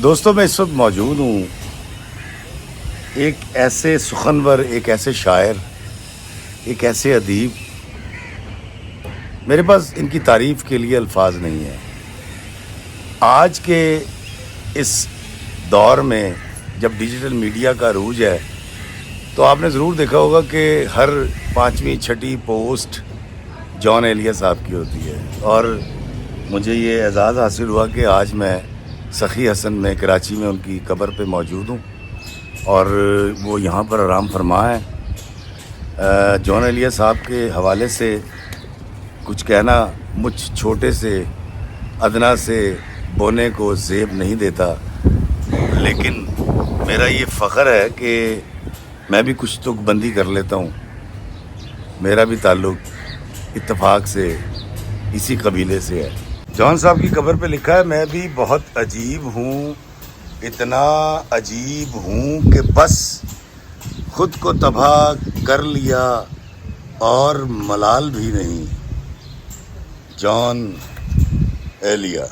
دوستوں میں اس وقت موجود ہوں ایک ایسے سخنور، ایک ایسے شاعر، ایک ایسے ادیب، میرے پاس ان کی تعریف کے لیے الفاظ نہیں ہیں۔ آج کے اس دور میں جب ڈیجیٹل میڈیا کا عروج ہے تو آپ نے ضرور دیکھا ہوگا کہ ہر 5ویں 6ٹھی پوسٹ جان ایلیا صاحب کی ہوتی ہے، اور مجھے یہ اعزاز حاصل ہوا کہ آج میں سخی حسن میں کراچی میں ان کی قبر پہ موجود ہوں اور وہ یہاں پر آرام فرما ہے۔ جان ایلیا صاحب کے حوالے سے کچھ کہنا مجھ چھوٹے سے ادنا سے بونے کو زیب نہیں دیتا، لیکن میرا یہ فخر ہے کہ میں بھی کچھ تک بندی کر لیتا ہوں۔ میرا بھی تعلق اتفاق سے اسی قبیلے سے ہے۔ جان صاحب کی قبر پہ لکھا ہے، میں بھی بہت عجیب ہوں، اتنا عجیب ہوں کہ بس خود کو تباہ کر لیا اور ملال بھی نہیں۔ جان ایلیا۔